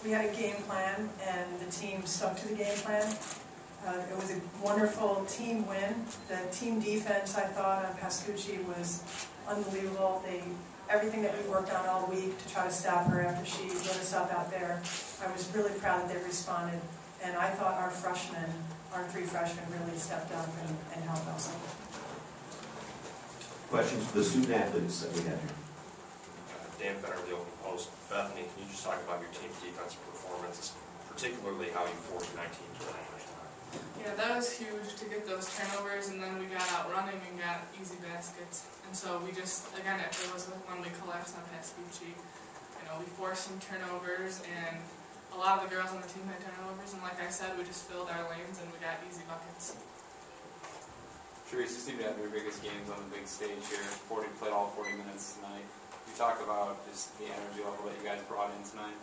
We had a game plan, and the team stuck to the game plan. It was a wonderful team win. The team defense, I thought, on Pascucci was unbelievable. Everything that we worked on all week to try to stop her after she lit us up out there, I was really proud that they responded. And I thought our freshmen, our 3 freshmen, really stepped up and helped us. Questions for the student athletes that we have here? Dan Fenner of the Oakland Post. Bethany, can you just talk about your team's defensive performance, particularly how you forced 19 turnovers? Yeah, that was huge to get those turnovers, and then we got out running and got easy baskets. And so we just, again, it was when we collapsed on Pascucci. You know, we forced some turnovers, and a lot of the girls on the team had turnovers, and like I said, we just filled our lanes and we got easy buckets. Therese, you seem to have your biggest games on the big stage here. Played all 40 minutes tonight. You talk about just the energy level that you guys brought in tonight.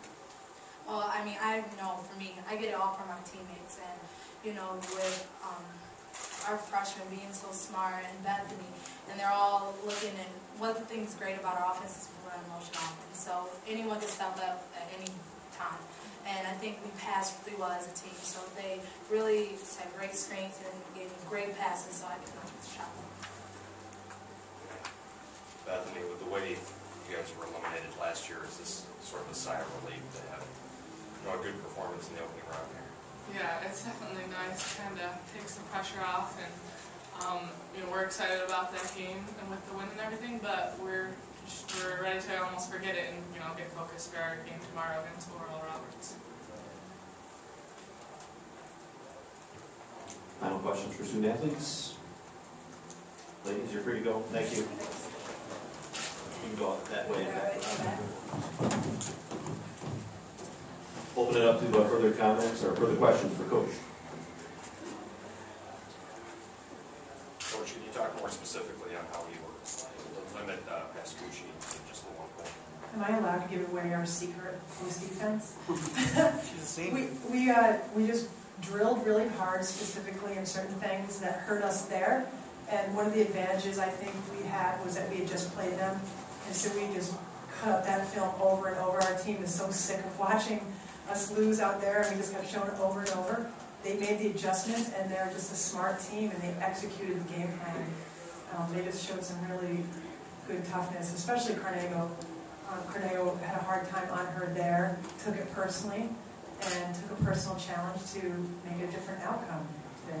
Well, I mean, I know for me, I get it all from my teammates, and you know, with our freshmen being so smart and Bethany, and they're all looking, and one of the things great about our offense is we run motion offense, so anyone can step up at any time. And I think we passed really well as a team, so they really just had great strengths and gave me great passes, so I could knock the shot. Bethany, with the way you guys were eliminated last year, is this sort of a sigh of relief to have a good performance in the opening round here? Yeah, it's definitely nice. Kind of takes the pressure off, and you know, we're excited about that game and with the win and everything. But we're ready to almost forget it and get focused for our game tomorrow against Oral Roberts. Final questions for student athletes? Ladies, you're free to go. Thank you. You can go that way. Open it up to further comments or further questions for Coach. Coach, can you talk more specifically on how you were able to limit Pascucci to just the 1 point? Am I allowed to give away our secret post defense? She's a senior. We just drilled really hard, specifically in certain things that hurt us there. And one of the advantages I think we had was that we had just played them, and so we just cut up that film over and over. Our team is so sick of watching us lose out there, and we just kept showing it over and over. They made the adjustments, and they're just a smart team, and they executed the game plan. They just showed some really good toughness, especially Carnego. Carnego had a hard time on her there, took it personally, and took a personal challenge to make a different outcome today.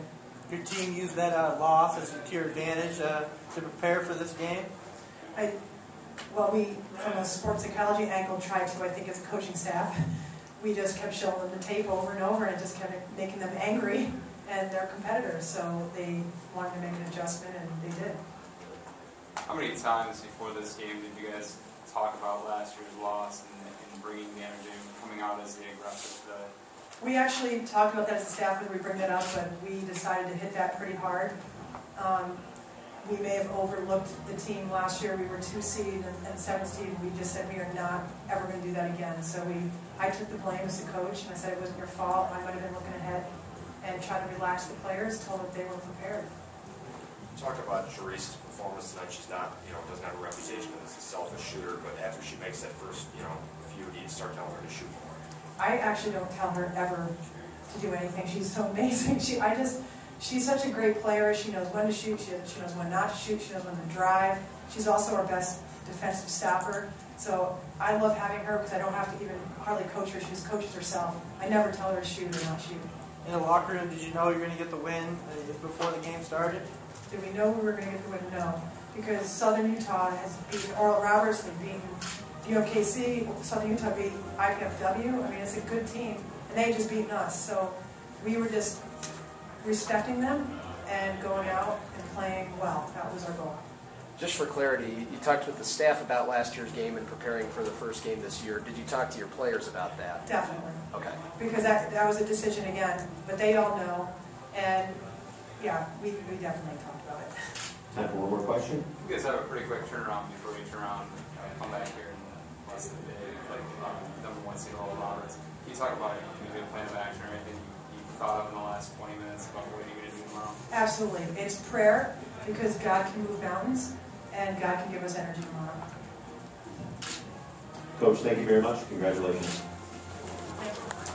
Your team used that loss as to your advantage to prepare for this game? Well, we, from a sports psychology angle, tried to, I think, as a coaching staff. We just kept showing them the tape over and over, and it just kept making them angry, and they're competitors, so they wanted to make an adjustment, and they did. How many times before this game did you guys talk about last year's loss and bringing the energy and coming out as the aggressors today? We actually talked about that as a staff when we bring that up, but we decided to hit that pretty hard. We may have overlooked the team last year. We were 2 seed and 7 seed. We just said we are not ever going to do that again. So I took the blame as the coach, and I said it wasn't your fault. I might have been looking ahead and tried to relax the players, told them they were prepared. Talk about Therese's performance tonight. She's not, doesn't have a reputation as a selfish shooter, but after she makes that first, few, you start telling her to shoot more. I actually don't tell her ever to do anything. She's so amazing. She's such a great player. She knows when to shoot. She knows when not to shoot. She knows when to drive. She's also our best defensive stopper. So I love having her because I don't have to even hardly coach her. She just coaches herself. I never tell her to shoot or not shoot. In the locker room, did you know you were going to get the win before the game started? Did we know we were going to get the win? No. Because Southern Utah has beaten Oral Roberts. They've beaten UMKC. Southern Utah beat IPFW. I mean, it's a good team. And they just beaten us. So we were just respecting them and going out and playing well. That was our goal. Just for clarity, you talked with the staff about last year's game and preparing for the first game this year. Did you talk to your players about that? Definitely. Okay. Because that was a decision again, but they all know. And yeah, we definitely talked about it. Time for one more question. You guys have a pretty quick turnaround before you turn around and come back here in less than a day, like number 1 seed Oral Roberts. Can you talk about a plan of action or anything you thought of in the last 20 minutes about what you're going to do tomorrow? Absolutely. It's prayer, because God can move mountains and God can give us energy tomorrow. Coach, thank you very much. Congratulations.